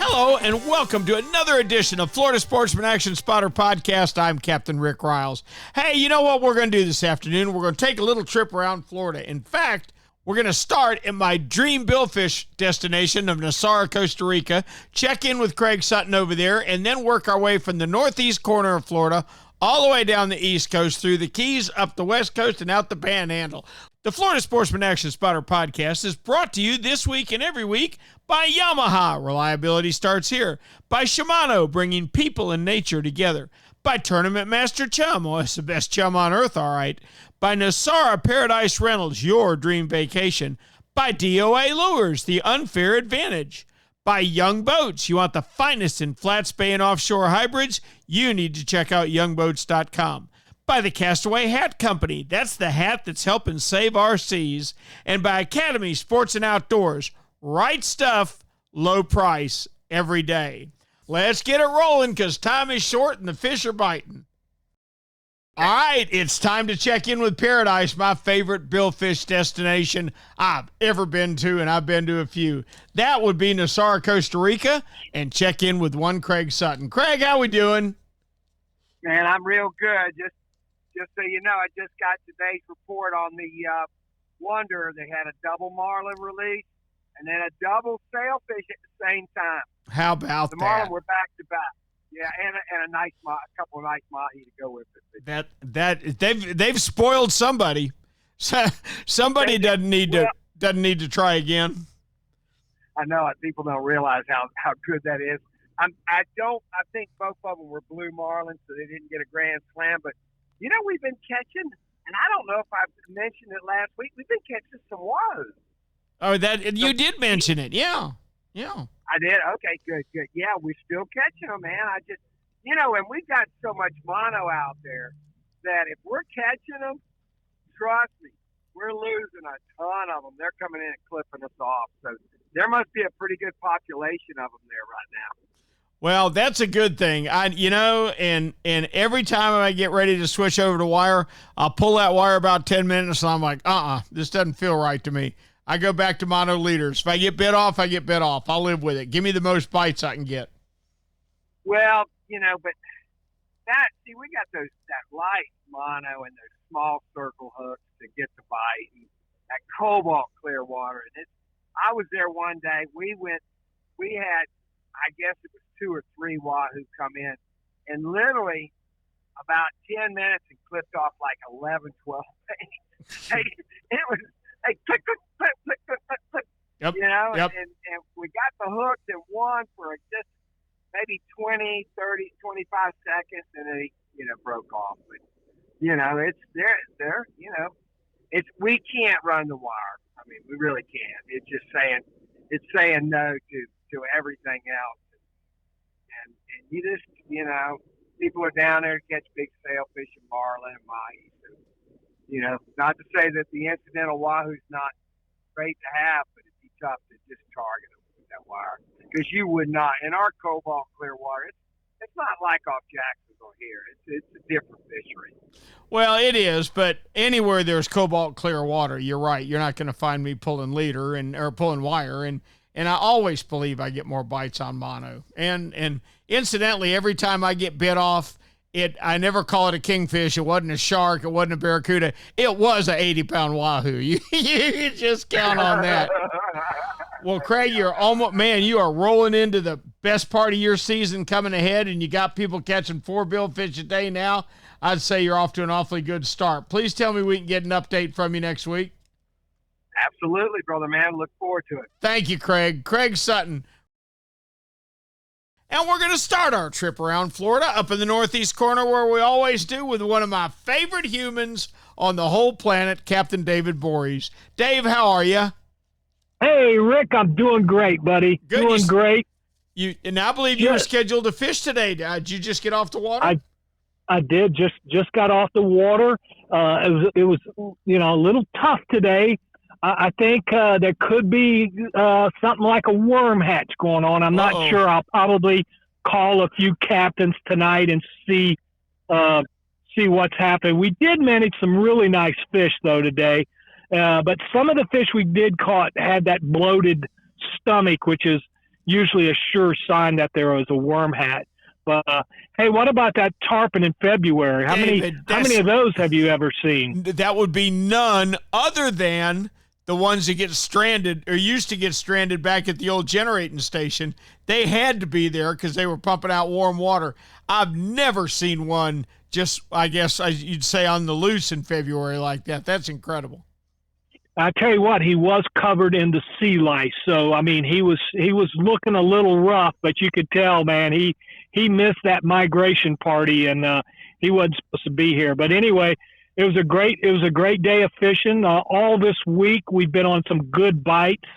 Hello, and welcome to another edition of Florida Sportsman Action Spotter Podcast. I'm Captain Rick Riles. Hey, you know what we're going to do this afternoon? We're going to take a little trip around Florida. In fact, we're going to start at my dream billfish destination of Nosara, Costa Rica, check in with Craig Sutton over there, and then work our way from the northeast corner of Florida all the way down the east coast, through the Keys, up the west coast, and out the Panhandle. The Florida Sportsman Action Spotter Podcast is brought to you this week and every week by Yamaha. Reliability starts here. By Shimano, bringing people and nature together. By Tournament Master Chum. Oh, it's the best chum on earth, all right. By Nosara Paradise Rentals, your dream vacation. By D.O.A. Lures, the unfair advantage. By Youngboats. You want the finest in flat bay and offshore hybrids? You need to check out youngboats.com. By the Castaway Hat Company. That's the hat that's helping save our seas. And by Academy Sports and Outdoors. Right stuff, low price, every day. Let's get it rolling, because time is short and the fish are biting. All right, it's time to check in with Paradise, my favorite billfish destination I've ever been to, and I've been to a few. That would be Nosara, Costa Rica, and check in with one Craig Sutton. Craig, how we doing? Man, I'm real good. Just so you know, I just got today's report on the Wonder. They had a double marlin release and then a double sailfish at the same time. How about the that? The marlin were back to back. Yeah, and a nice a couple of nice mahi to go with it. They've spoiled somebody. Somebody doesn't need to try again. I know it. People don't realize how good that is. I think both of them were blue marlins, so they didn't get a grand slam. But you know, we've been catching, and I don't know if I mentioned it last week. We've been catching some wahoos. Oh, you did mention it, yeah. I did. Okay, good. Yeah, we're still catching them, man. And we've got so much mono out there that if we're catching them, trust me, we're losing a ton of them. They're coming in and clipping us off. So there must be a pretty good population of them there right now. Well, that's a good thing. And every time I get ready to switch over to wire, I'll pull that wire about 10 minutes, and I'm like, this doesn't feel right to me. I go back to mono leaders. If I get bit off, I get bit off. I'll live with it. Give me the most bites I can get. Well, but we got that light mono and those small circle hooks to get the bite, and that cobalt clear water. And I was there one day. We had, I guess it was 2 or 3 wahoo come in, and literally about 10 minutes and clipped off like 11, 12 baits. It was like click, click, click, click, click, click, click. Yep. Yep. And we got the hooks and one for just maybe 20, 30, 25 seconds, and then he, broke off. But, it's there, we can't run the wire. I mean, we really can't. It's just saying no to everything else. And you just, people are down there to catch big sailfish and marlin and mahi. So, not to say that the incidental wahoo's not great to have, but it'd be tough to just target them with that wire. Because you would not, in our cobalt clear water, it's not like off Jacksonville here. It's a different fishery. Well, it is, but anywhere there's cobalt clear water, you're right. You're not going to find me pulling leader or pulling wire. And I always believe I get more bites on mono. And incidentally, every time I get bit off, I never call it a kingfish. It wasn't a shark. It wasn't a barracuda. It was a 80-pound wahoo. You just count on that. Well, Craig, you are rolling into the best part of your season coming ahead, and you got people catching 4 billfish a day now. I'd say you're off to an awfully good start. Please tell me we can get an update from you next week. Absolutely, brother, man. Look forward to it. Thank you, Craig. Craig Sutton. And we're going to start our trip around Florida up in the northeast corner, where we always do, with one of my favorite humans on the whole planet, Captain David Voorhees. Dave, how are you? Hey, Rick, I'm doing great, buddy. Good. Doing great. And I believe you were scheduled to fish today. Did you just get off the water? I did. Just got off the water. It was a little tough today. I think there could be something like a worm hatch going on. I'm not sure. I'll probably call a few captains tonight and see what's happening. We did manage some really nice fish though today. But some of the fish we did caught had that bloated stomach, which is usually a sure sign that there was a worm hat. But hey, what about that tarpon in February? How many of those have you ever seen? That would be none other than the ones that get stranded or used to get stranded back at the old generating station. They had to be there because they were pumping out warm water. I've never seen one just, I guess you'd say, on the loose in February like that. That's incredible. I tell you what, he was covered in the sea lice. So, I mean, he was looking a little rough, but you could tell, man, he missed that migration party, and he wasn't supposed to be here. But anyway, it was a great day of fishing. All this week we've been on some good bites.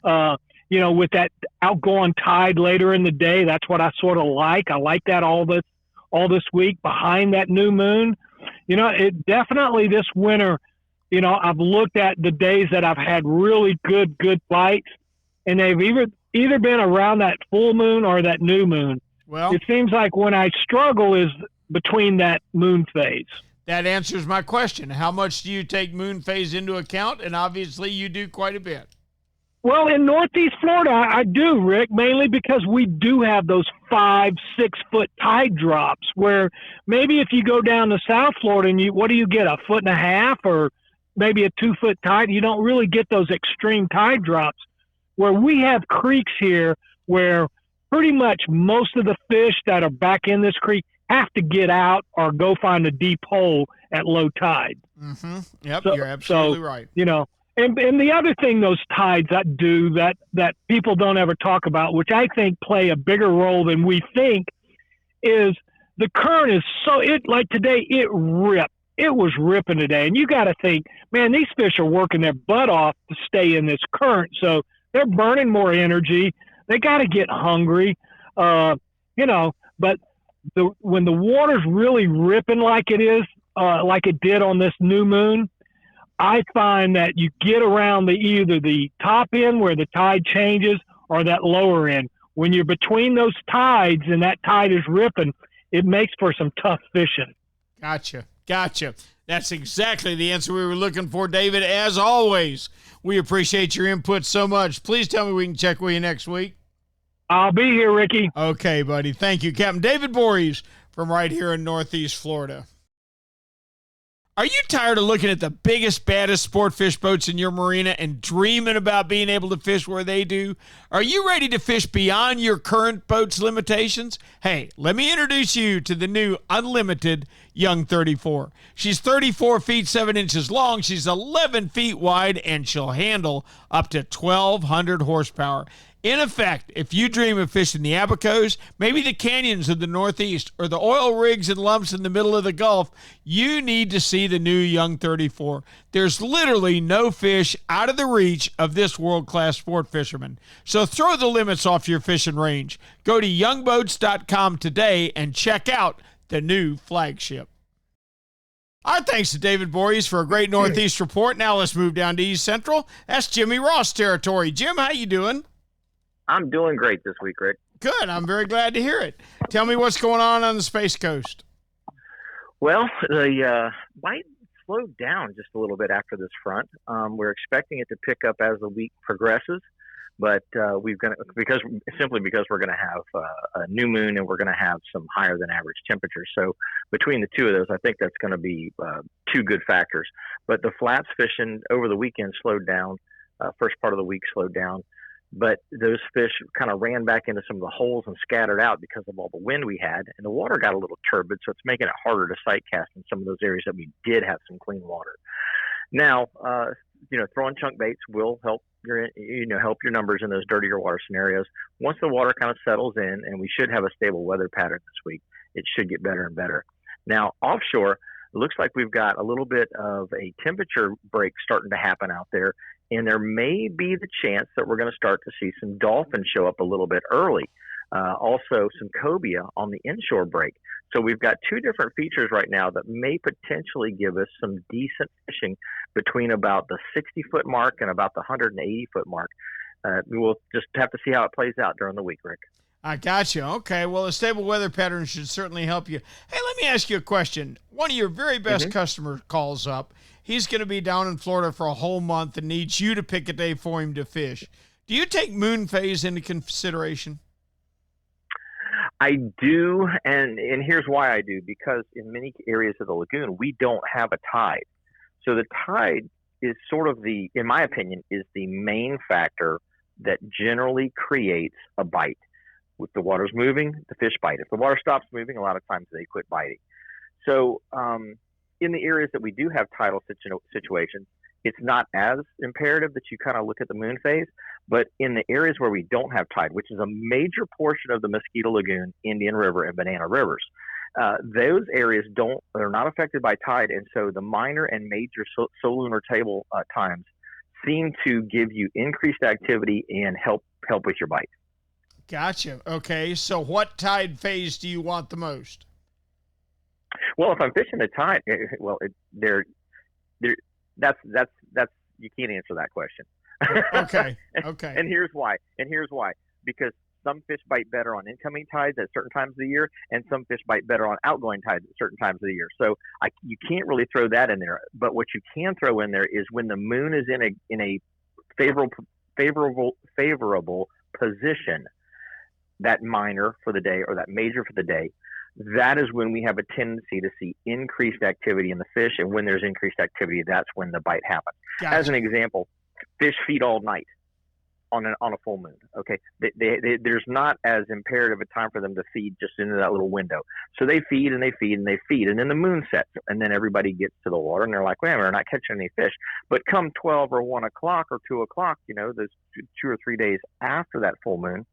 With that outgoing tide later in the day, that's what I sort of like. I like that all this week behind that new moon. It definitely this winter. I've looked at the days that I've had really good bites, and they've either been around that full moon or that new moon. Well, it seems like when I struggle is between that moon phase. That answers my question. How much do you take moon phase into account? And obviously you do quite a bit. Well, in Northeast Florida, I do, Rick, mainly because we do have those 5-6 foot tide drops where maybe if you go down to South Florida and what do you get, a 1.5 foot or maybe a 2 foot tide? You don't really get those extreme tide drops where we have creeks here where pretty much most of the fish that are back in this creek have to get out or go find a deep hole at low tide. Mm-hmm. Yep, you're absolutely right. And the other thing those tides that do that people don't ever talk about, which I think play a bigger role than we think, is the current is like today it ripped. It was ripping today. And you got to think, man, these fish are working their butt off to stay in this current. So they're burning more energy. They got to get hungry, but when the water's really ripping like it is, like it did on this new moon, I find that you get around either the top end where the tide changes or that lower end. When you're between those tides and that tide is ripping, it makes for some tough fishing. Gotcha. That's exactly the answer we were looking for, David. As always, we appreciate your input so much. Please tell me we can check with you next week. I'll be here, Ricky. Okay, buddy. Thank you. Captain David Voorhees from right here in Northeast Florida. Are you tired of looking at the biggest, baddest sport fish boats in your marina and dreaming about being able to fish where they do? Are you ready to fish beyond your current boat's limitations? Hey, let me introduce you to the new unlimited Young 34. She's 34 feet 7 inches long. She's 11 feet wide, and she'll handle up to 1,200 horsepower. In effect, if you dream of fishing the Abacos, maybe the canyons of the Northeast, or the oil rigs and lumps in the middle of the Gulf, you need to see the new Young 34. There's literally no fish out of the reach of this world-class sport fisherman. So throw the limits off your fishing range. Go to youngboats.com today and check out the new flagship. Our thanks to David Voorhees for a great Northeast report. Now let's move down to East Central. That's Jimmy Ross territory. Jim, how you doing? I'm doing great this week, Rick. Good. I'm very glad to hear it. Tell me what's going on the Space Coast. Well, the bite slowed down just a little bit after this front. We're expecting it to pick up as the week progresses, but because we're going to have a new moon and we're going to have some higher than average temperatures. So between the two of those, I think that's going to be two good factors. But the flats fishing over the weekend slowed down. First part of the week slowed down. But those fish kind of ran back into some of the holes and scattered out because of all the wind we had, and the water got a little turbid, so it's making it harder to sight cast in some of those areas that we did have some clean water. Now, throwing chunk baits will help your numbers in those dirtier water scenarios. Once the water kind of settles in, and we should have a stable weather pattern this week, it should get better and better. Now, offshore, it looks like we've got a little bit of a temperature break starting to happen out there. And there may be the chance that we're going to start to see some dolphins show up a little bit early. Also, some cobia on the inshore break. So we've got two different features right now that may potentially give us some decent fishing between about the 60-foot mark and about the 180-foot mark. We will just have to see how it plays out during the week, Rick. I got you. Okay. Well, a stable weather pattern should certainly help you. Hey, let me ask you a question. One of your very best customers calls up. He's going to be down in Florida for a whole month and needs you to pick a day for him to fish. Do you take moon phase into consideration? I do, and here's why I do. Because in many areas of the lagoon, we don't have a tide. So the tide is sort of in my opinion, is the main factor that generally creates a bite. If the water's moving, the fish bite. If the water stops moving, a lot of times they quit biting. So in the areas that we do have tidal situations, it's not as imperative that you kind of look at the moon phase. But in the areas where we don't have tide, which is a major portion of the Mosquito Lagoon, Indian River, and Banana Rivers, those areas are not affected by tide. And so the minor and major solunar table times seem to give you increased activity and help with your bite. Gotcha. Okay. So what tide phase do you want the most? Well, if I'm fishing the tide, that's you can't answer that question. Okay. Okay. And here's why. Because some fish bite better on incoming tides at certain times of the year, and some fish bite better on outgoing tides at certain times of the year. So you can't really throw that in there. But what you can throw in there is when the moon is in a favorable position, that minor for the day or that major for the day, that is when we have a tendency to see increased activity in the fish. And when there's increased activity, that's when the bite happens. Gotcha. As an example, fish feed all night on a full moon. Okay. There's not as imperative a time for them to feed just into that little window. So they feed and they feed and they feed. And then the moon sets, and then everybody gets to the water and they're like, well, we're not catching any fish. But come 12 or 1 o'clock or 2 o'clock, those 2 or 3 days after that full moon,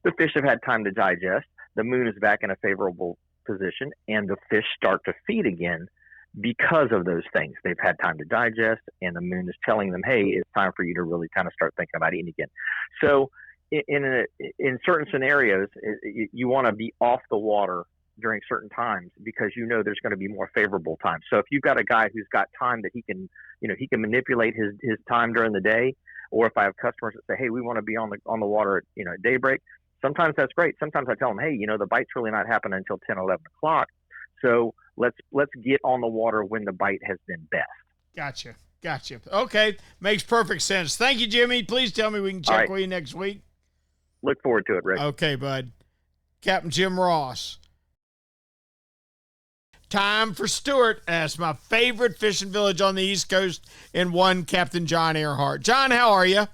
the fish have had time to digest. The moon is back in a favorable position, and the fish start to feed again because of those things. They've had time to digest, and the moon is telling them, hey, it's time for you to really kind of start thinking about eating again. So in certain scenarios, you want to be off the water during certain times because there's going to be more favorable times. So if you've got a guy who's got time that he can manipulate his time during the day, or if I have customers that say, hey, we want to be on the water at daybreak, sometimes that's great. Sometimes I tell them, hey, the bite's really not happening until 10, 11 o'clock. So let's get on the water when the bite has been best. Gotcha. Okay. Makes perfect sense. Thank you, Jimmy. Please tell me we can check with you next week. Look forward to it, Rick. Okay, bud. Captain Jim Ross. Time for Stuart. That's my favorite fishing village on the East Coast, and one Captain John Earhart. John, how are you?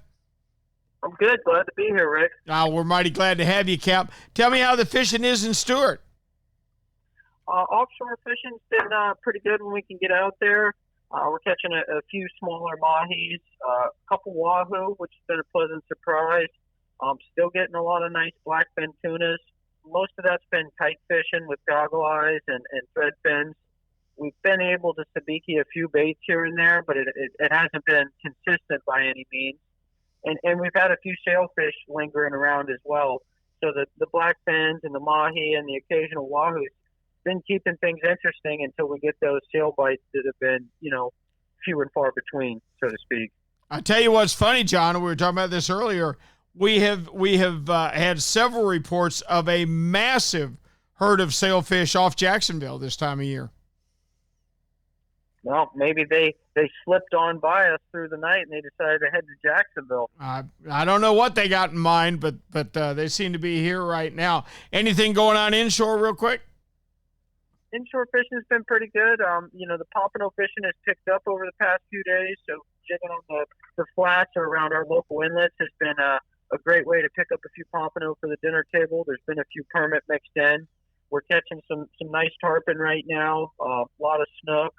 I'm good. Glad to be here, Rick. We're mighty glad to have you, Cap. Tell me how the fishing is in Stuart. Offshore fishing's been pretty good when we can get out there. We're catching a few smaller mahis, a couple wahoo, which has been a pleasant surprise. Still getting a lot of nice blackfin tunas. Most of that's been kite fishing with goggle eyes and thread fins. We've been able to sabiki a few baits here and there, but it hasn't been consistent by any means. And we've had a few sailfish lingering around as well. So the blackfins and the mahi and the occasional wahoo been keeping things interesting until we get those sail bites that have been, few and far between, so to speak. I tell you what's funny, John. We were talking about this earlier. We have had several reports of a massive herd of sailfish off Jacksonville this time of year. Well, maybe they slipped on by us through the night and they decided to head to Jacksonville. I don't know what they got in mind, but they seem to be here right now. Anything going on inshore real quick? Inshore fishing has been pretty good. The pompano fishing has picked up over the past few days. So jigging on the flats or around our local inlets has been a great way to pick up a few pompano for the dinner table. There's been a few permit mixed in. We're catching some nice tarpon right now, a lot of snook,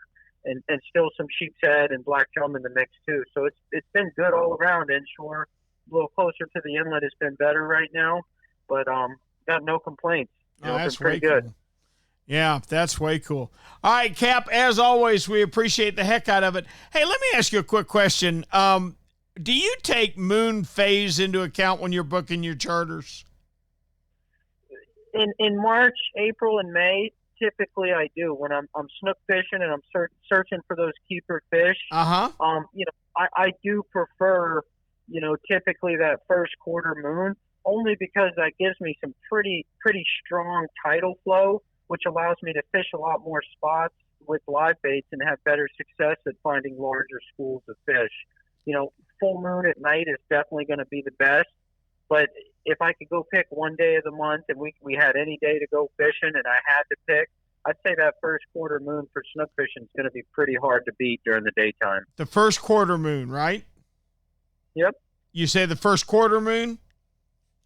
and still some sheep's head and black chum in the mix too. So it's been good all around inshore. A little closer to the inlet has been better right now, but got no complaints. That's it's been pretty way good. Cool. Yeah, that's way cool. All right, Cap, as always, we appreciate the heck out of it. Hey, let me ask you a quick question. Do you take moon phase into account when you're booking your charters? In March, April, and May, typically I do. When I'm snook fishing and I'm searching for those keeper fish, I do prefer, typically that first quarter moon. only because that gives me some pretty strong tidal flow, which allows me to fish a lot more spots with live baits and have better success at finding larger schools of fish. Full moon at night is definitely going to be the best, but if I could go pick one day of the month and we had any day to go fishing and I had to pick, I'd say that first quarter moon for snook fishing is going to be pretty hard to beat during the daytime. The first quarter moon, right? Yep. You say the first quarter moon?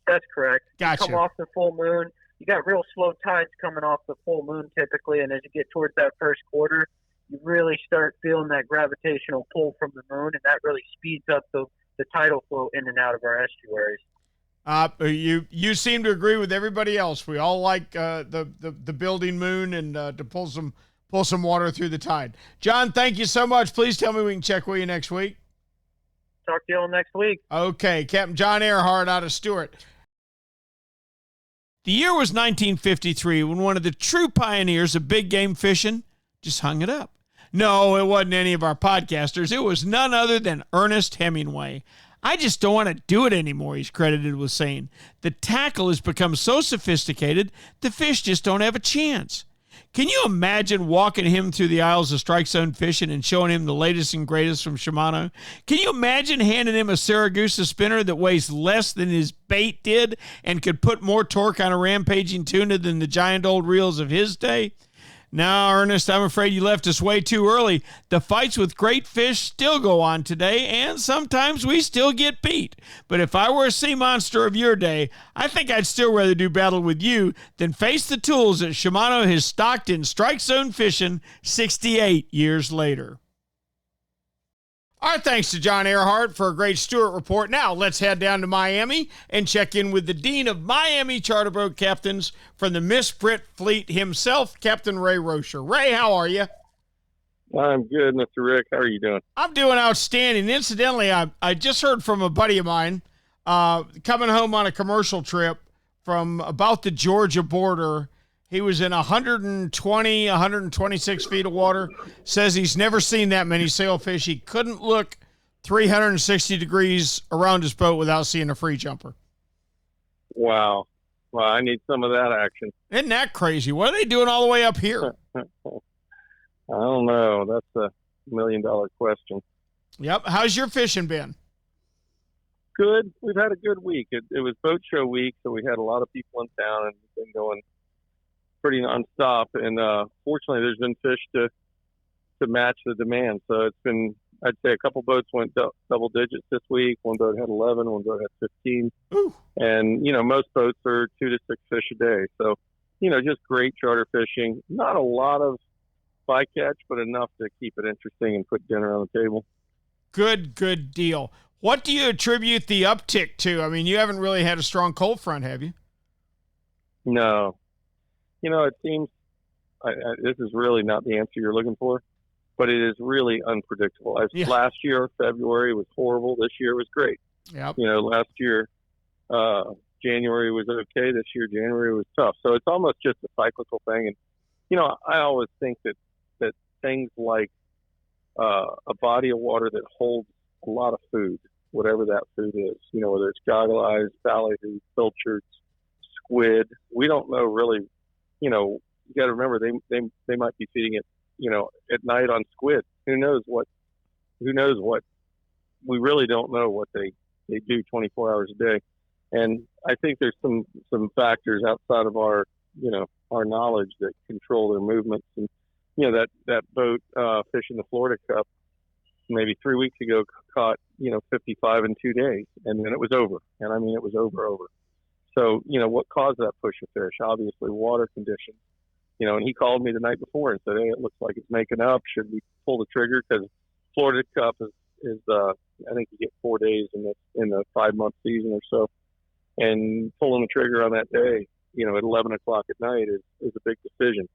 That's correct. Gotcha. You come off the full moon, you got real slow tides coming off the full moon typically, and as you get towards that first quarter, you really start feeling that gravitational pull from the moon, and that really speeds up the tidal flow in and out of our estuaries. You seem to agree with everybody else. We all like the building moon and to pull some water through the tide. John, thank you so much. Please tell me we can check with you next week. Talk to you all next week. Okay, Captain John Earhart out of Stuart. The year was 1953 when one of the true pioneers of big game fishing just hung it up. No, it wasn't any of our podcasters. It was none other than Ernest Hemingway. I just don't want to do it anymore, he's credited with saying. The tackle has become so sophisticated, the fish just don't have a chance. Can you imagine walking him through the aisles of Strike Zone Fishing and showing him the latest and greatest from Shimano? Can you imagine handing him a Saragusa spinner that weighs less than his bait did and could put more torque on a rampaging tuna than the giant old reels of his day? Now, Ernest, I'm afraid you left us way too early. The fights with great fish still go on today, and sometimes we still get beat. But if I were a sea monster of your day, I think I'd still rather do battle with you than face the tools that Shimano has stocked in Strike Zone Fishing 68 years later. Our thanks to John Earhart for a great Stuart report. Now, let's head down to Miami and check in with the Dean of Miami Charter Boat Captains from the Miss Brit Fleet himself, Captain Ray Rocher. Ray, how are you? I'm good, Mr. Rick. How are you doing? I'm doing outstanding. Incidentally, I just heard from a buddy of mine coming home on a commercial trip from about the Georgia border. He was in 120, 126 feet of water. Says he's never seen that many sailfish. He couldn't look 360 degrees around his boat without seeing a free jumper. Wow. Well, I need some of that action. Isn't that crazy? What are they doing all the way up here? I don't know. That's a $1 million question. Yep. How's your fishing been? Good. We've had a good week. It was boat show week, so we had a lot of people in town and we've been going pretty nonstop, and fortunately there's been fish to match the demand. So it's been, I'd say a couple boats went double digits this week. One boat had 11, one boat had 15. Ooh. And most boats are 2 to 6 fish a day. So just great charter fishing. Not a lot of bycatch, but enough to keep it interesting and put dinner on the table. Good deal. What do you attribute the uptick to? I mean, you haven't really had a strong cold front, have you? No. It seems this is really not the answer you're looking for, but it is really unpredictable. Last year, February was horrible. This year was great. Yep. Last year, January was okay. This year, January was tough. So it's almost just a cyclical thing. And, I always think that things like a body of water that holds a lot of food, whatever that food is, whether it's goggle eyes, ballyhoo, pilchards, squid, we don't know really. You got to remember they might be feeding it, at night on squid. Who knows what? We really don't know what they do 24 hours a day. And I think there's some factors outside of our knowledge that control their movements. And that boat fishing the Florida Cup maybe 3 weeks ago caught 55 in 2 days, and then it was over. And I mean it was over. So, what caused that push of fish? Obviously, water conditions. And he called me the night before and said, hey, it looks like it's making up. Should we pull the trigger? Because Florida Cup is I think you get 4 days in the 5-month season or so. And pulling the trigger on that day, at 11 o'clock at night is a big decision.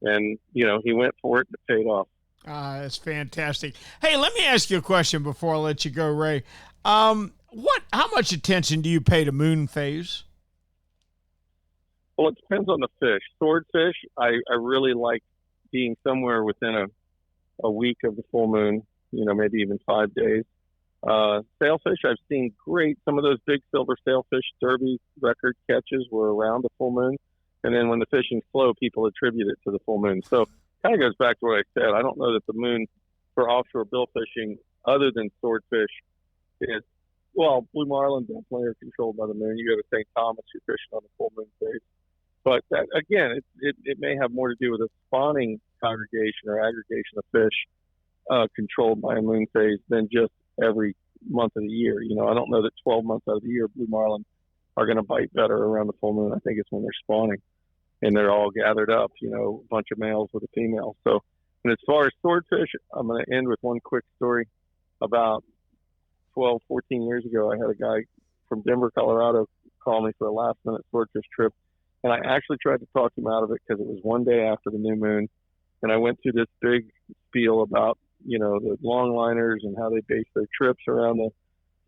And, he went for it and it paid off. That's fantastic. Hey, let me ask you a question before I let you go, Ray. How much attention do you pay to moon phase? Well, it depends on the fish. Swordfish, I really like being somewhere within a week of the full moon, maybe even 5 days. Sailfish, I've seen great. Some of those big silver sailfish derby record catches were around the full moon. And then when the fishing's slow, people attribute it to the full moon. So kind of goes back to what I said. I don't know that the moon for offshore bill fishing, other than swordfish, is, well, blue marlin definitely are controlled by the moon. You go to St. Thomas, you're fishing on the full moon phase. But that, again, it may have more to do with a spawning congregation or aggregation of fish controlled by a moon phase than just every month of the year. You know, I don't know that 12 months out of the year blue marlin are going to bite better around the full moon. I think it's when they're spawning and they're all gathered up, you know, a bunch of males with a female. So, and as far as swordfish, I'm going to end with one quick story. About 12, 14 years ago, I had a guy from Denver, Colorado call me for a last minute swordfish trip. And I actually tried to talk him out of it because it was one day after the new moon. And I went through this big spiel about, you know, the longliners and how they base their trips around the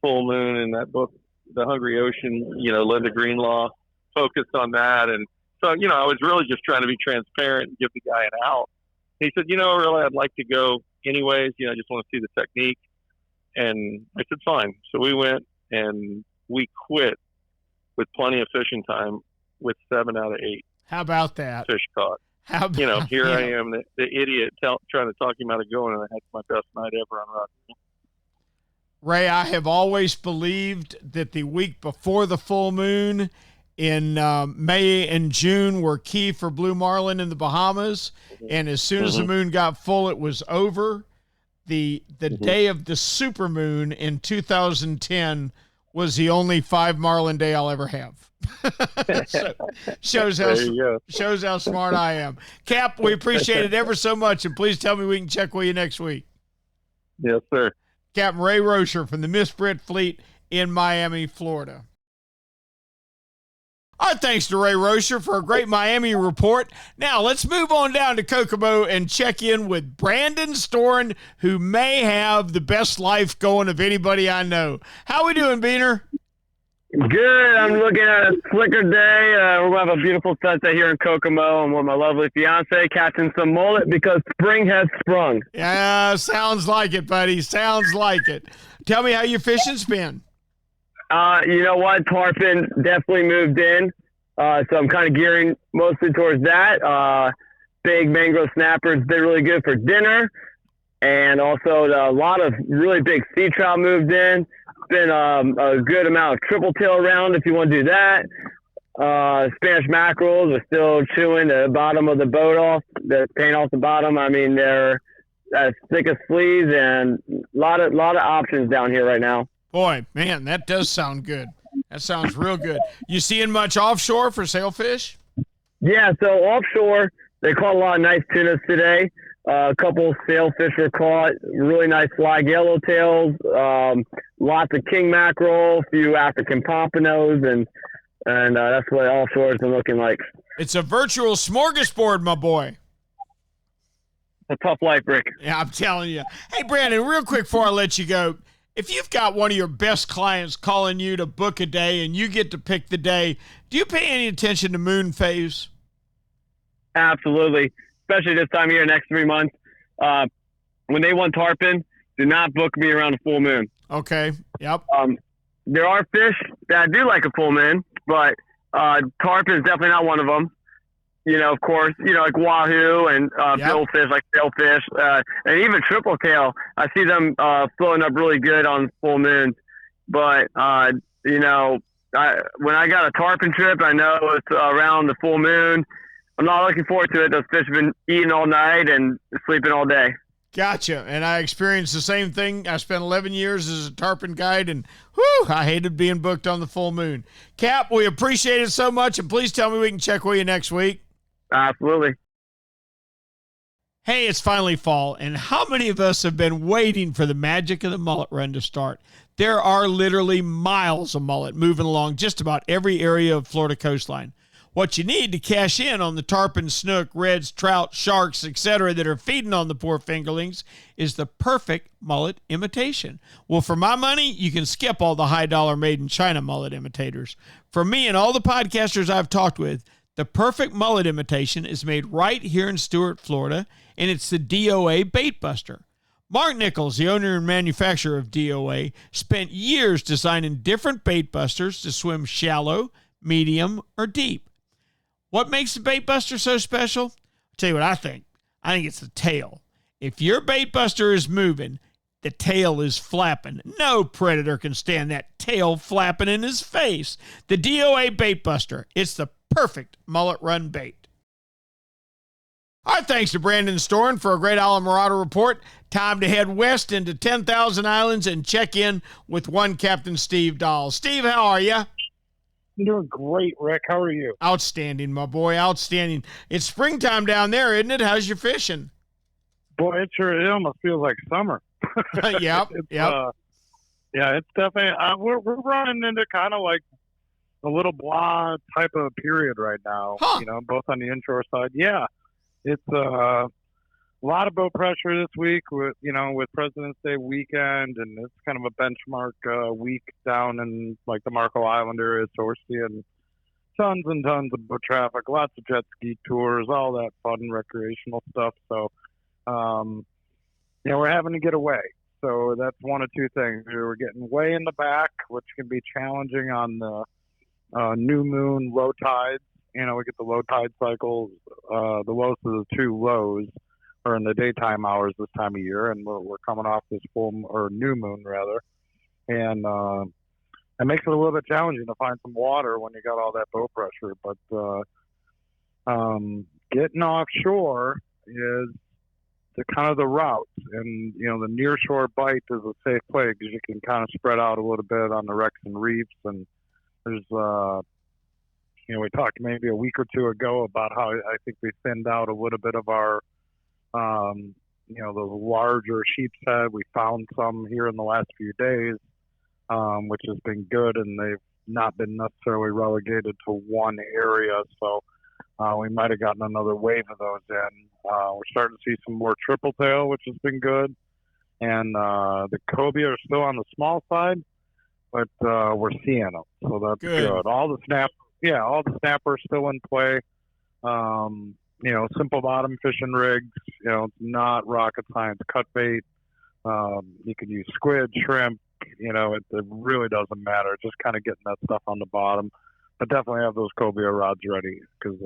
full moon. And that book, The Hungry Ocean, you know, Linda Greenlaw focused on that. And so, you know, I was really just trying to be transparent and give the guy an out. He said, you know, really, I'd like to go anyways. You know, I just want to see the technique. And I said, fine. So we went and we quit with plenty of fishing time with 7 out of 8. How about that? Fish caught. How about, you know, here I am, the idiot trying to talk him out of going, and I had my best night ever on Rock. Ray, I have always believed that the week before the full moon in May and June were key for blue marlin in the Bahamas. And as soon as the moon got full, it was over. The day of the supermoon in 2010 was the only 5 marlin day I'll ever have. So, shows how smart I am. Cap, we appreciate it ever so much, and please tell me we can check with you next week. Yes, sir. Captain Ray Rocher from the Miss Brit Fleet in Miami, Florida. Our thanks to Ray Rocher for a great Miami report. Now let's move on down to Kokomo and check in with Brandon Storen, who may have the best life going of anybody I know. How we doing, Beaner? Good. I'm looking at a slicker day. We're going to have a beautiful sunset here in Kokomo. I'm with my lovely fiance catching some mullet because spring has sprung. Yeah, sounds like it, buddy. Sounds like it. Tell me how your fishing's been. You know what? Tarpon definitely moved in. So I'm kind of gearing mostly towards that. Big mangrove snappers been really good for dinner. And also a lot of really big sea trout moved in. Been a good amount of triple tail around if you want to do that. Spanish mackerels are still chewing the bottom of the boat off, the paint off the bottom. I mean, they're as thick as fleas, and a lot of options down here right now. Boy, man, that does sound good. That sounds real good. You seeing much offshore for sailfish? Yeah, so offshore, they caught a lot of nice tunas today. A couple of sailfish were caught, really nice flag yellowtails, lots of king mackerel, a few African pompanos, and that's what offshore has been looking like. It's a virtual smorgasbord, my boy. A tough life, Rick. Yeah, I'm telling you. Hey, Brandon, real quick before I let you go, if you've got one of your best clients calling you to book a day and you get to pick the day, do you pay any attention to moon phase? Absolutely. Especially this time of year, next 3 months. When they want tarpon, do not book me around a full moon. Okay. Yep. There are fish that do like a full moon, but tarpon is definitely not one of them. You know, of course, you know, like wahoo and billfish, like sailfish, and even triple tail. I see them floating up really good on full moons. But, you know, when I got a tarpon trip, I know it's around the full moon. I'm not looking forward to it. Those fish have been eating all night and sleeping all day. Gotcha. And I experienced the same thing. I spent 11 years as a tarpon guide, and I hated being booked on the full moon. Cap, we appreciate it so much, and please tell me we can check with you next week. Absolutely. Hey, it's finally fall, and how many of us have been waiting for the magic of the mullet run to start? There are literally miles of mullet moving along just about every area of Florida coastline. What you need to cash in on the tarpon, snook, reds, trout, sharks, etc. that are feeding on the poor fingerlings is the perfect mullet imitation. Well, for my money, you can skip all the high-dollar made-in-China mullet imitators. For me and all the podcasters I've talked with, the perfect mullet imitation is made right here in Stuart, Florida, and it's the D.O.A. Bait Buster. Mark Nichols, the owner and manufacturer of D.O.A., spent years designing different bait busters to swim shallow, medium, or deep. What makes the bait buster so special? I'll tell you what I think. I think it's the tail. If your bait buster is moving, the tail is flapping. No predator can stand that tail flapping in his face. The D.O.A. bait buster. It's the perfect mullet run bait. Our thanks to Brandon Storen for a great Islamorada report. Time to head west into 10,000 Islands and check in with one Captain Steve Dahl. Steve, how are you? I'm doing great, Rick. How are you? Outstanding, my boy, outstanding. It's springtime down there, isn't it? How's your fishing? Boy, it almost feels like summer. Yep. Yeah, it's definitely. We're running into kind of like a little blah type of period right now. Huh. Both on the inshore side. Yeah, it's a lot of boat pressure this week with President's Day weekend, and it's kind of a benchmark week down in like the Marco Island area. So we're seeing tons and tons of boat traffic, lots of jet ski tours, all that fun recreational stuff. So, we're having to get away. So that's one of two things. We're getting way in the back, which can be challenging on the new moon, low tides. We get the low tide cycles. The lowest of the two lows are in the daytime hours this time of year, and we're coming off this new moon rather, and it makes it a little bit challenging to find some water when you got all that boat pressure. But getting offshore is the route, and the near shore bite is a safe play because you can kind of spread out a little bit on the wrecks and reefs. And there's we talked maybe a week or two ago about how I think we thinned out a little bit of our those larger sheep's head. We found some here in the last few days, which has been good, and they've not been necessarily relegated to one area. So we might have gotten another wave of those in. We're starting to see some more triple tail, which has been good. And the cobia are still on the small side, but we're seeing them. So that's good. All the snappers still in play. Simple bottom fishing rigs. It's not rocket science cut bait. You can use squid, shrimp. It really doesn't matter. Just kind of getting that stuff on the bottom. But definitely have those cobia rods ready because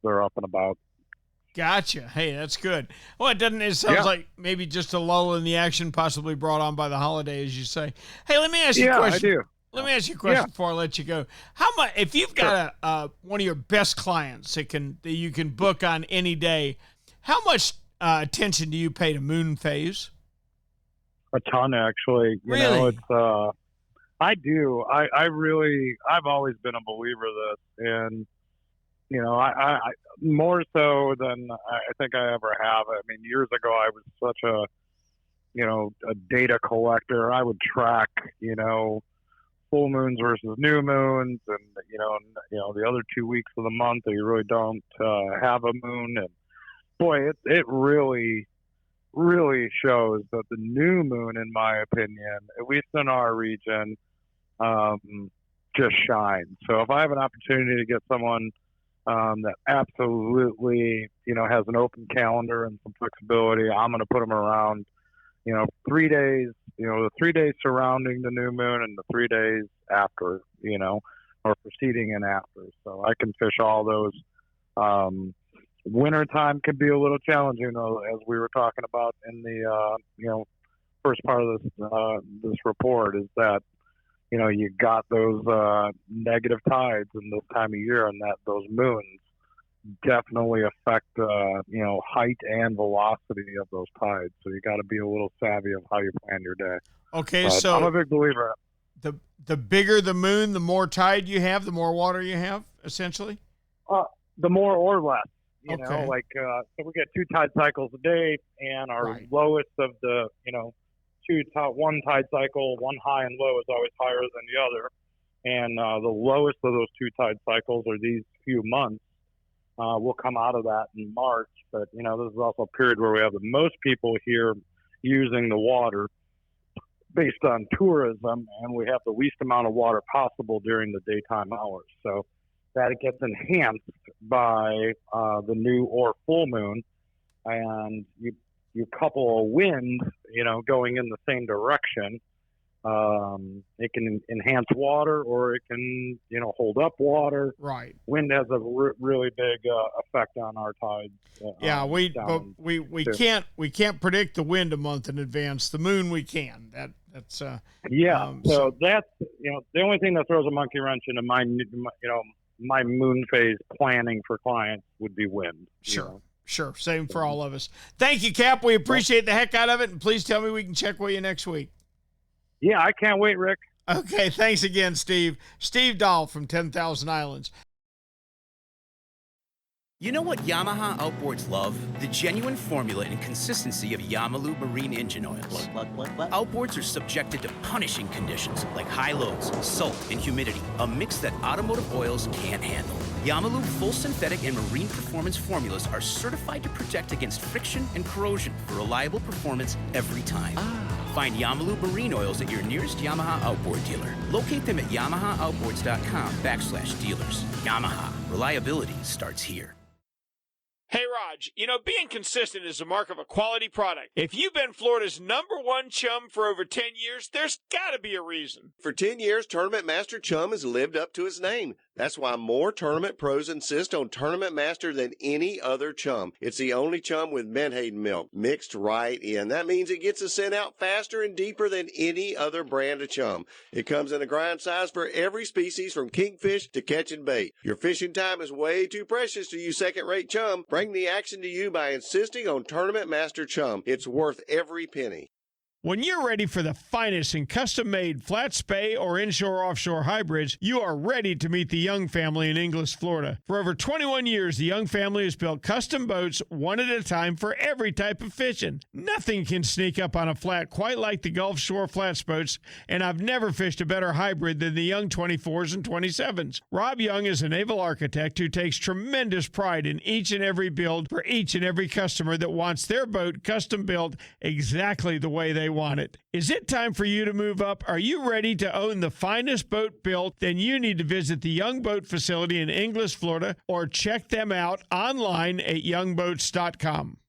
they're up and about. Gotcha. Hey, that's good. Well, it sounds like maybe just a lull in the action, possibly brought on by the holiday, as you say. Hey, let me ask you a question. I do. Let me ask you a question before I let you go. How much, if you've got one of your best clients that you can book on any day, how much attention do you pay to moon phase? A ton, actually. Really? I do. I've always been a believer of this, and I more so than I think I ever have. I mean, years ago, I was such a data collector. I would track, full moons versus new moons, and the other 2 weeks of the month that you really don't have a moon. And boy, it really shows that the new moon, in my opinion, at least in our region, just shines. So if I have an opportunity to get someone that absolutely has an open calendar and some flexibility, I'm going to put them around 3 days, the 3 days surrounding the new moon and the 3 days after, or preceding and after. So I can fish all those. Wintertime can be a little challenging, as we were talking about in the, first part of this report, is that, you got those negative tides in this time of year, and that those moons definitely affect, height and velocity of those tides. So you got to be a little savvy of how you plan your day. Okay, but so I'm a big believer. The bigger the moon, the more tide you have, the more water you have, essentially? The more or less. Okay. So we get 2 tide cycles a day, and our lowest of the, one tide cycle, one high and low is always higher than the other. And the lowest of those 2 tide cycles are these few months. We'll come out of that in March, but this is also a period where we have the most people here using the water based on tourism, and we have the least amount of water possible during the daytime hours. So that it gets enhanced by the new or full moon, and you couple a wind, going in the same direction. It can enhance water, or it can, hold up water. Right. Wind has a really big effect on our tides. Yeah, we can't predict the wind a month in advance. The moon we can. That's so that's the only thing that throws a monkey wrench into my moon phase planning for clients would be wind. Sure. Same for all of us. Thank you, Cap. We appreciate the heck out of it, and please tell me we can check with you next week. Yeah, I can't wait, Rick. Okay, thanks again, Steve. Steve Dahl from 10,000 Islands. You know what Yamaha Outboards love? The genuine formula and consistency of Yamalu marine engine oils. What? Outboards are subjected to punishing conditions like high loads, salt, and humidity, a mix that automotive oils can't handle. Yamalu full synthetic and marine performance formulas are certified to protect against friction and corrosion for reliable performance every time. Find Yamalu marine oils at your nearest Yamaha Outboard dealer. Locate them at yamahaaoutboards.com/dealers. Yamaha, reliability starts here. Hey, Raj, being consistent is a mark of a quality product. If you've been Florida's #1 chum for over 10 years, there's got to be a reason. For 10 years, Tournament Master Chum has lived up to its name. That's why more tournament pros insist on Tournament Master than any other chum. It's the only chum with Menhaden milk mixed right in. That means it gets the scent out faster and deeper than any other brand of chum. It comes in a grind size for every species from kingfish to catching bait. Your fishing time is way too precious to use second-rate chum. Bring the action to you by insisting on Tournament Master Chum. It's worth every penny. When you're ready for the finest in custom-made flat spay or inshore-offshore hybrids, you are ready to meet the Young family in Inglis, Florida. For over 21 years, the Young family has built custom boats one at a time for every type of fishing. Nothing can sneak up on a flat quite like the Gulf Shore flats boats, and I've never fished a better hybrid than the Young 24s and 27s. Rob Young is a naval architect who takes tremendous pride in each and every build for each and every customer that wants their boat custom built exactly the way they want it. Is it time for you to move up? Are you ready to own the finest boat built? Then you need to visit the Young Boat facility in Inglis, Florida, or check them out online at youngboats.com.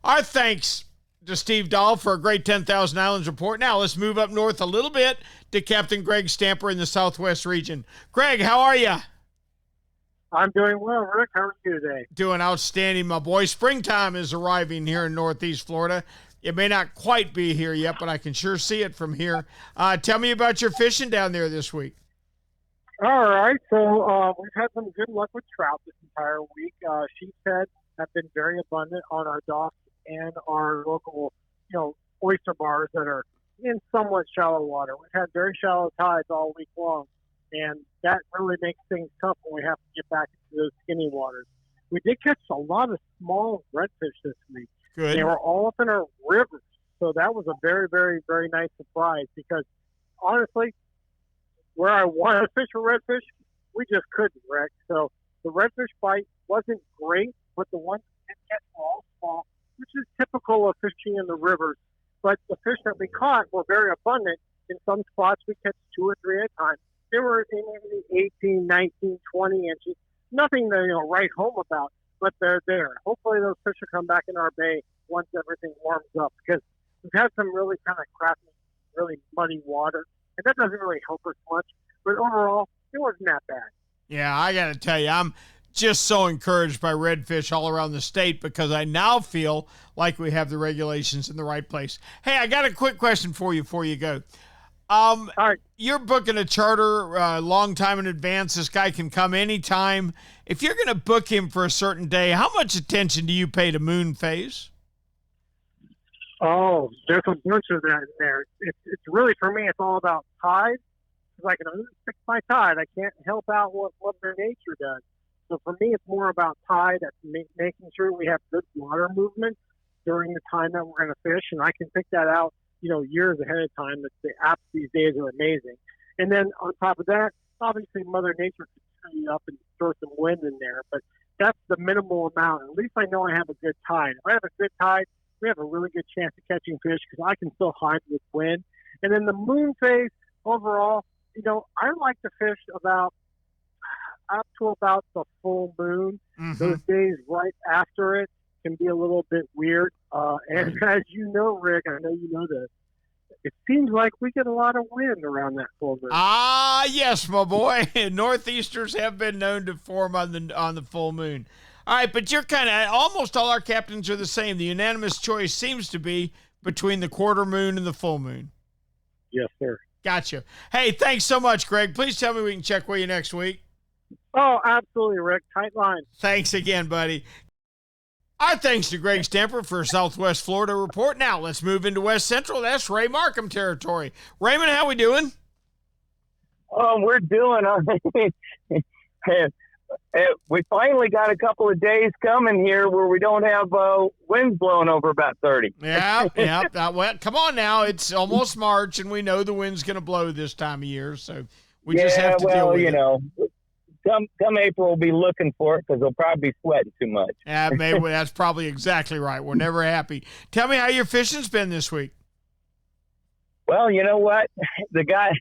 Our thanks to Steve Dahl for a great 10,000 Islands report. Now let's move up north a little bit to Captain Greg Stamper in the Southwest region. Greg, how are you? I'm doing well, Rick. How are you today? Doing outstanding, my boy. Springtime is arriving here in Northeast Florida. It may not quite be here yet, but I can sure see it from here. Tell me about your fishing down there this week. All right. So we've had some good luck with trout this entire week. Sheephead have been very abundant on our docks and our local, oyster bars that are in somewhat shallow water. We've had very shallow tides all week long, and that really makes things tough when we have to get back into those skinny waters. We did catch a lot of small redfish this week. Good. They were all up in our rivers, so that was a very, very, very nice surprise because, honestly, where I wanted to fish for redfish, we just couldn't, Rick. So the redfish bite wasn't great, but the ones that did catch were all small, which is typical of fishing in the rivers. But the fish that we caught were very abundant. In some spots, we catch 2 or 3 at a time. They were in the 18, 19, 20 inches. Nothing to write home about. But they're there. Hopefully those fish will come back in our bay once everything warms up because we've had some really kind of crappy, really muddy water, and that doesn't really help us much. But overall, it wasn't that bad. Yeah, I got to tell you, I'm just so encouraged by redfish all around the state because I now feel like we have the regulations in the right place. Hey, I got a quick question for you before you go. All right. You're booking a charter a long time in advance. This guy can come anytime. If you're going to book him for a certain day, how much attention do you pay to moon phase? Oh, there's a bunch of that in there. It's really, for me, it's all about tide. Because I can only fix my tide. I can't help out what Mother Nature does. So for me, it's more about tide, making sure we have good water movement during the time that we're going to fish. And I can pick that out years ahead of time. The apps these days are amazing. And then on top of that, obviously Mother Nature can screw you up and throw some wind in there, but that's the minimal amount. At least I know I have a good tide. If I have a good tide, we have a really good chance of catching fish because I can still hide with wind. And then the moon phase, overall, I like to fish about up to about the full moon, those days right after it. can be a little bit weird. And as you know, Rick, I know you know this. It seems like we get a lot of wind around that full moon. Ah, yes, my boy. Northeasters have been known to form on the full moon. All right, but you're kind of almost all our captains are the same. The unanimous choice seems to be between the quarter moon and the full moon. Yes, sir. Gotcha. Hey, thanks so much, Greg. Please tell me we can check with you next week. Oh, absolutely, Rick. Tight line. Thanks again, buddy. Our thanks to Greg Stamper for Southwest Florida report. Now let's move into West Central. That's Ray Markham territory. Raymond, how we doing? Oh, we're doing. We finally got a couple of days coming here where we don't have winds blowing over about 30. Yeah. Well, come on now. It's almost March, and we know the wind's going to blow this time of year, so we just have to deal with it. Know. Come April, we'll be looking for it because they'll probably be sweating too much. Yeah, maybe that's probably exactly right. We're never happy. Tell me how your fishing's been this week. Well, you know what? The guy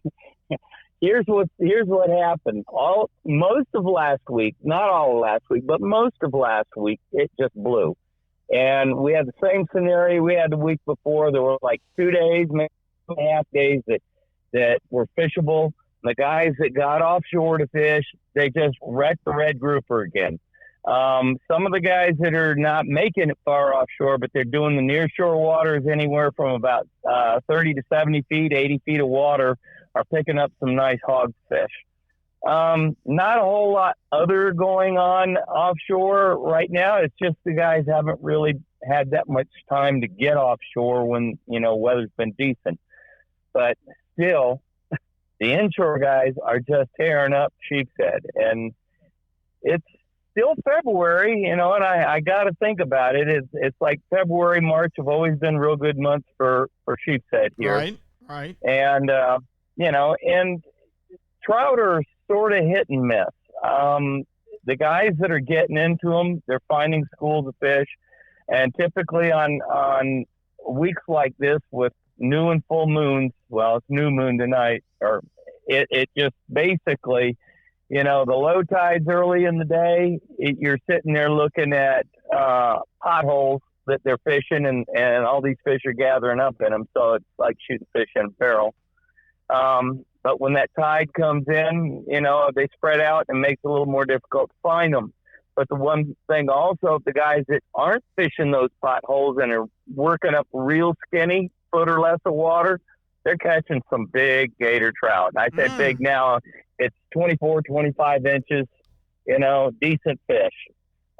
here's what happened. Most of last week, not all of last week, but most of last week, it just blew. And we had the same scenario we had the week before. There were like 2 days, maybe 2.5 days that were fishable. The guys that got offshore to fish, they just wrecked the red grouper again. Some of the guys that are not making it far offshore, but they're doing the nearshore waters anywhere from about 30 to 70 feet, 80 feet of water, are picking up some nice hog fish. Not a whole lot other going on offshore right now. It's just the guys haven't really had that much time to get offshore when, weather's been decent. But still, the inshore guys are just tearing up sheep's head. And it's still February, and I got to think about it. It's like February, March have always been real good months for sheep's head here. Right. And, and trout are sort of hit and miss. The guys that are getting into them, they're finding schools of fish. And typically on weeks like this with new and full moons, well, it's new moon tonight, or it just basically, the low tides early in the day, you're sitting there looking at potholes that they're fishing, and all these fish are gathering up in them. So it's like shooting fish in a barrel. But when that tide comes in, they spread out and makes it a little more difficult to find them. But the one thing also, the guys that aren't fishing those potholes and are working up real skinny, foot or less of water, they're catching some big gator trout. And I say big now, it's 24, 25 inches, decent fish.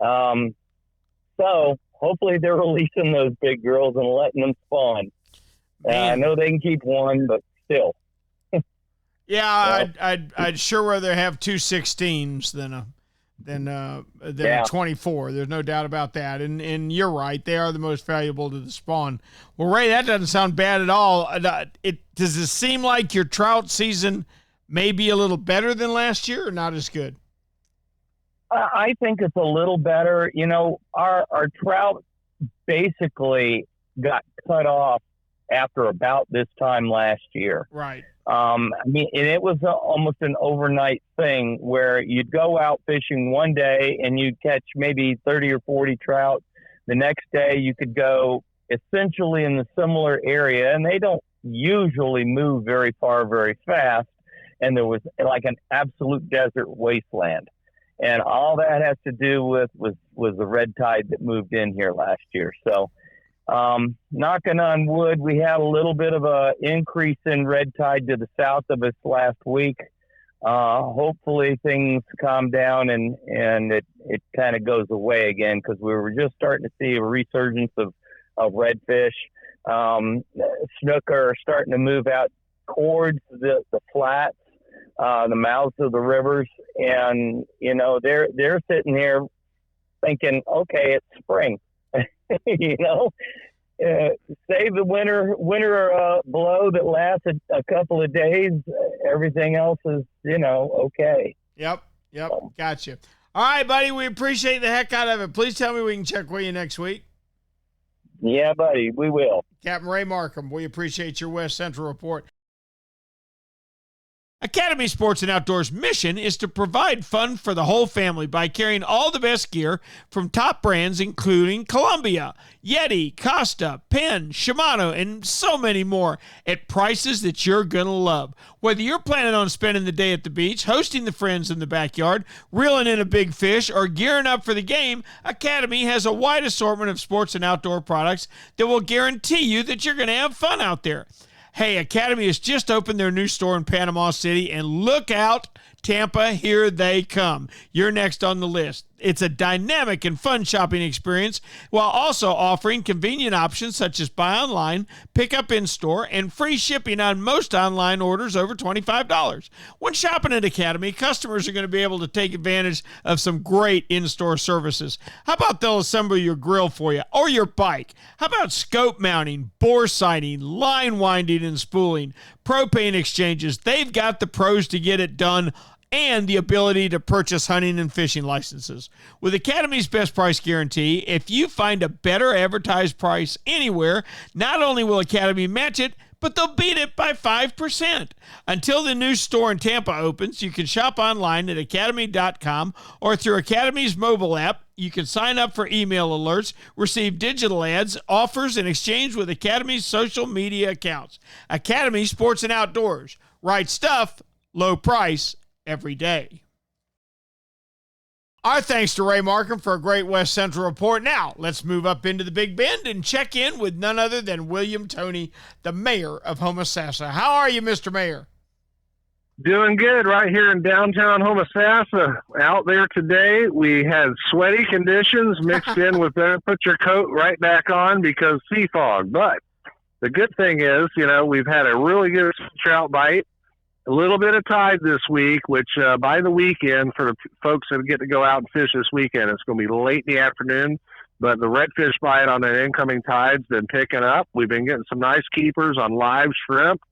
So hopefully they're releasing those big girls and letting them spawn. I know they can keep one, but still. Yeah, I'd sure rather have 2 16s than a 24. There's no doubt about that. And you're right, they are the most valuable to the spawn. Well, Ray, that doesn't sound bad at all. Does it seem like your trout season may be a little better than last year, or not as good? I think it's a little better. Our trout basically got cut off after about this time last year. Right. And it was almost an overnight thing where you'd go out fishing one day and you'd catch maybe 30 or 40 trout. The next day you could go essentially in the similar area, and they don't usually move very far, very fast. And there was like an absolute desert wasteland. And all that has to do with was the red tide that moved in here last year. So, knocking on wood, we had a little bit of a increase in red tide to the south of us last week. Hopefully things calm down and it kind of goes away again, because we were just starting to see a resurgence of redfish. Snook are starting to move out towards the flats, the mouths of the rivers, and they're sitting here thinking, okay, it's spring. Save the winter blow that lasted a couple of days. Everything else is, okay. Yep. Gotcha. All right, buddy. We appreciate the heck out of it. Please tell me we can check with you next week. Yeah, buddy. We will. Captain Ray Markham, we appreciate your West Central report. Academy Sports and Outdoors' mission is to provide fun for the whole family by carrying all the best gear from top brands including Columbia, Yeti, Costa, Penn, Shimano, and so many more at prices that you're going to love. Whether you're planning on spending the day at the beach, hosting the friends in the backyard, reeling in a big fish, or gearing up for the game, Academy has a wide assortment of sports and outdoor products that will guarantee you that you're going to have fun out there. Hey, Academy has just opened their new store in Panama City, and look out, Tampa, here they come. You're next on the list. It's a dynamic and fun shopping experience while also offering convenient options such as buy online, pick up in-store, and free shipping on most online orders over $25. When shopping at Academy, customers are going to be able to take advantage of some great in-store services. How about they'll assemble your grill for you or your bike? How about scope mounting, bore sighting, line winding and spooling, propane exchanges? They've got the pros to get it done and the ability to purchase hunting and fishing licenses. With Academy's best price guarantee, if you find a better advertised price anywhere, not only will Academy match it, but they'll beat it by 5%. Until the new store in Tampa opens, you can shop online at academy.com or through Academy's mobile app. You can sign up for email alerts, receive digital ads, offers, and exchange with Academy's social media accounts. Academy Sports and Outdoors. Right stuff, low price, every day. Our thanks to Ray Markham for a great West Central report. Now, let's move up into the Big Bend and check in with none other than William Toney, the mayor of Homosassa. How are you, Mr. Mayor? Doing good right here in downtown Homosassa. Out there today, we had sweaty conditions mixed in with put your coat right back on because sea fog. But the good thing is, we've had a really good trout bite. A little bit of tide this week, which by the weekend, for the folks that get to go out and fish this weekend, it's going to be late in the afternoon. But the redfish bite on an incoming tide's been picking up. We've been getting some nice keepers on live shrimp,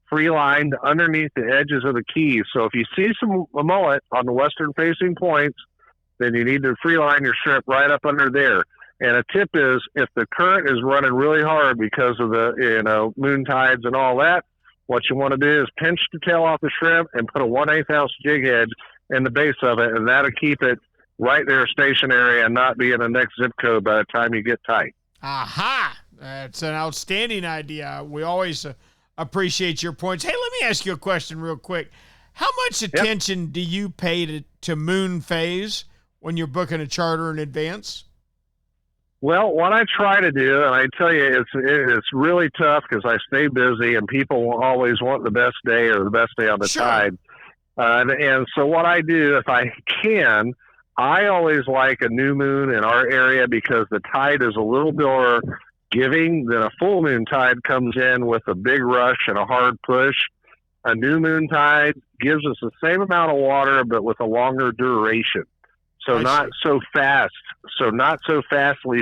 free-lined underneath the edges of the keys. So if you see a mullet on the western-facing points, then you need to free-line your shrimp right up under there. And a tip is, if the current is running really hard because of the moon tides and all that, what you want to do is pinch the tail off the shrimp and put a 1/8 ounce jig head in the base of it, and that'll keep it right there stationary and not be in the next zip code by the time you get tight. Aha! That's an outstanding idea. We always appreciate your points. Hey, let me ask you a question real quick. How much attention do you pay to moon phase when you're booking a charter in advance? Well, what I try to do, and I tell you, it's really tough because I stay busy and people always want the best day or the best day on the tide. And so what I do, if I can, I always like a new moon in our area because the tide is a little more giving than a full moon tide comes in with a big rush and a hard push. A new moon tide gives us the same amount of water but with a longer duration. So not so fastly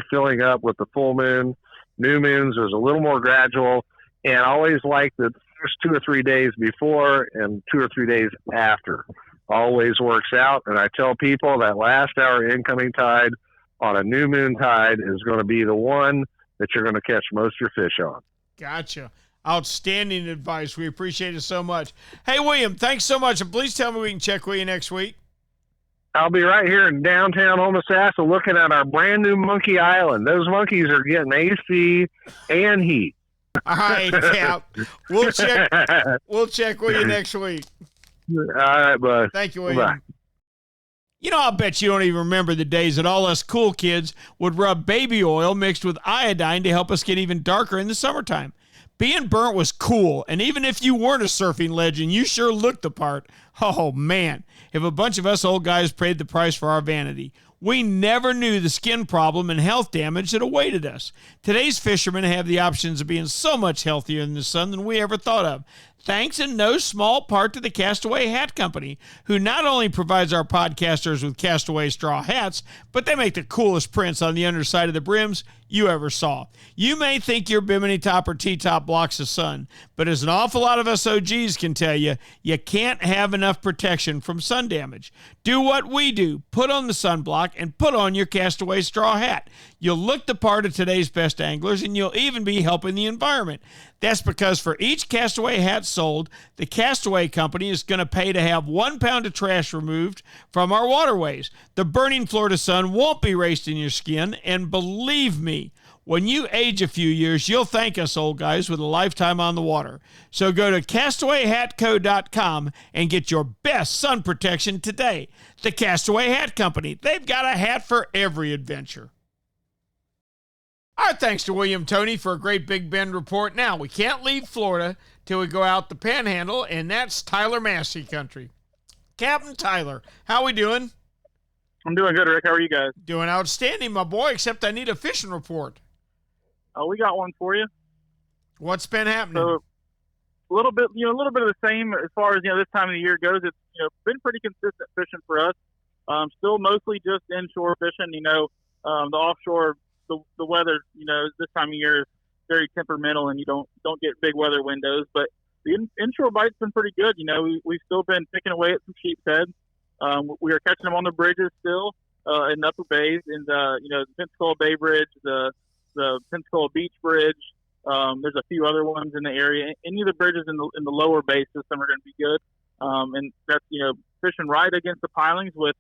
filling up with the full moon. New moons is a little more gradual, and I always like the first 2 or 3 days before and 2 or 3 days after. Always works out, and I tell people that last hour incoming tide on a new moon tide is going to be the one that you're going to catch most of your fish on. Gotcha. Outstanding advice. We appreciate it so much. Hey, William, thanks so much, and please tell me we can check with you next week. I'll be right here in downtown Homosassa looking at our brand new Monkey Island. Those monkeys are getting AC and heat. All right, Cap. We'll check with you next week. All right, bud. Thank you, William. Bye. I'll bet you don't even remember the days that all us cool kids would rub baby oil mixed with iodine to help us get even darker in the summertime. Being burnt was cool, and even if you weren't a surfing legend, you sure looked the part. Oh, man, if a bunch of us old guys paid the price for our vanity. We never knew the skin problem and health damage that awaited us. Today's fishermen have the options of being so much healthier in the sun than we ever thought of. Thanks in no small part to the Castaway Hat Company, who not only provides our podcasters with Castaway straw hats, but they make the coolest prints on the underside of the brims you ever saw. You may think your Bimini top or T-top blocks the sun, but as an awful lot of us OGs can tell you, you can't have enough protection from sun damage. Do what we do. Put on the sunblock and put on your Castaway straw hat. You'll look the part of today's best anglers, and you'll even be helping the environment. That's because for each Castaway hat sold, the Castaway Company is going to pay to have 1 pound of trash removed from our waterways. The burning Florida sun won't be raced in your skin, and believe me, when you age a few years, you'll thank us old guys with a lifetime on the water. So go to CastawayHatCo.com and get your best sun protection today. The Castaway Hat Company. They've got a hat for every adventure. Our thanks to William Toney for a great Big Bend report. Now, we can't leave Florida till we go out the Panhandle, and that's Tyler Massey country. Captain Tyler, how we doing? I'm doing good, Rick. How are you guys? Doing outstanding, my boy, except I need a fishing report. We got one for you. What's been happening? So, a little bit of the same as far as this time of the year goes. It's been pretty consistent fishing for us. Still mostly just inshore fishing. The offshore, the weather, this time of year is very temperamental, and you don't get big weather windows. But the inshore bite's been pretty good. We've still been picking away at some sheep's heads. We are catching them on the bridges still in upper bays, and the Pensacola Bay Bridge, the Pensacola Beach Bridge. There's a few other ones in the area. Any of the bridges in the lower bay system are going to be good. And that's fishing right against the pilings with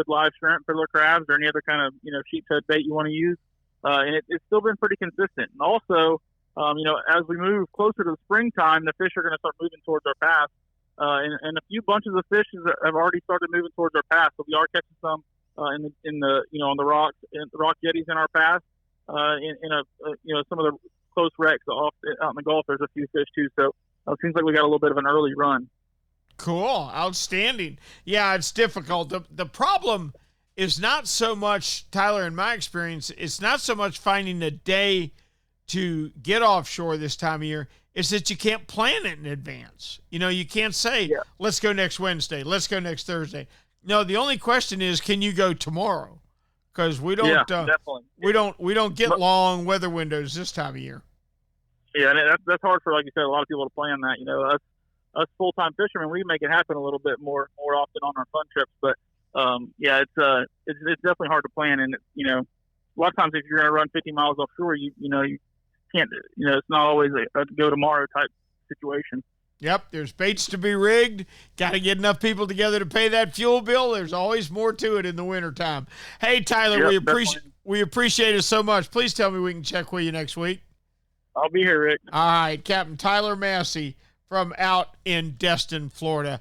live shrimp, fiddler crabs, or any other kind of sheep's head bait you want to use. And it's still been pretty consistent. And also, as we move closer to the springtime, the fish are going to start moving towards our pass. And a few bunches of fish have already started moving towards our pass. So we are catching some on the rocks, the rock jetties in our pass. Some of the close wrecks out in the Gulf, there's a few fish too. So it seems like we got a little bit of an early run. Cool. Outstanding. Yeah, it's difficult. The problem is not so much, Tyler, in my experience, it's not so much finding a day to get offshore this time of year. It's that you can't plan it in advance. You can't say, let's go next Wednesday, let's go next Thursday. No, the only question is, can you go tomorrow? Because we don't, we don't get long weather windows this time of year. Yeah, and that's hard for, like you said, a lot of people to plan that. Us full-time fishermen, we make it happen a little bit more often on our fun trips. But it's definitely hard to plan. And a lot of times if you're going to run 50 miles offshore, you can't. It's not always a go tomorrow type situation. Yep, there's baits to be rigged. Got to get enough people together to pay that fuel bill. There's always more to it in the wintertime. Hey, Tyler, we appreciate it so much. Please tell me we can check with you next week. I'll be here, Rick. All right, Captain Tyler Massey from out in Destin, Florida.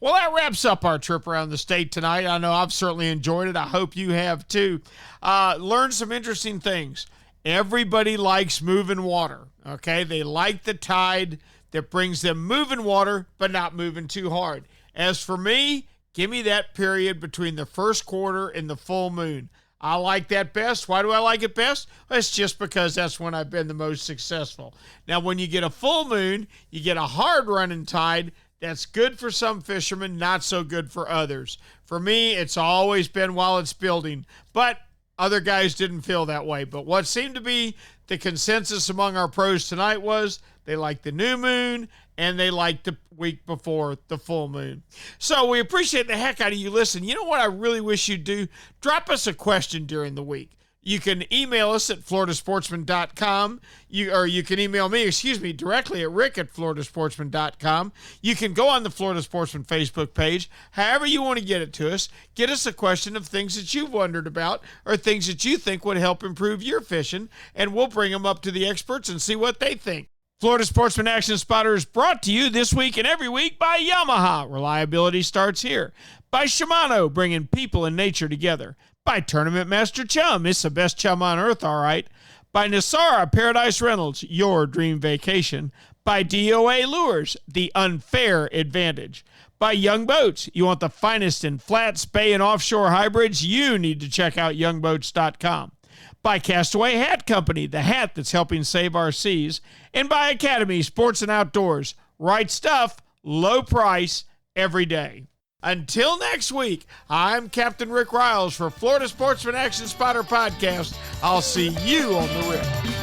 Well, that wraps up our trip around the state tonight. I know I've certainly enjoyed it. I hope you have too. Learned some interesting things. Everybody likes moving water, okay? They like the tide that brings them moving water, but not moving too hard. As for me, give me that period between the first quarter and the full moon. I like that best. Why do I like it best? Well, it's just because that's when I've been the most successful. Now, when you get a full moon, you get a hard running tide. That's good for some fishermen, not so good for others. For me, it's always been while it's building, but other guys didn't feel that way. But what seemed to be the consensus among our pros tonight was they liked the new moon and they liked the week before the full moon. So we appreciate the heck out of you listening. You know what I really wish you'd do? Drop us a question during the week. You can email us at floridasportsman.com. You can email me, directly at rick@floridasportsman.com. You can go on the Florida Sportsman Facebook page. However you want to get it to us, get us a question of things that you've wondered about or things that you think would help improve your fishing, and we'll bring them up to the experts and see what they think. Florida Sportsman Action Spotter is brought to you this week and every week by Yamaha. Reliability starts here. By Shimano, bringing people and nature together. By Tournament Master Chum, it's the best chum on earth, all right. By Nosara Paradise Rentals, your dream vacation. By D.O.A. Lures, the unfair advantage. By Youngboats, you want the finest in flats, bay, and offshore hybrids, you need to check out youngboats.com. By Castaway Hat Company, the hat that's helping save our seas. And by Academy Sports and Outdoors, right stuff, low price, every day. Until next week, I'm Captain Rick Riles for Florida Sportsman Action Spotter Podcast. I'll see you on the rip.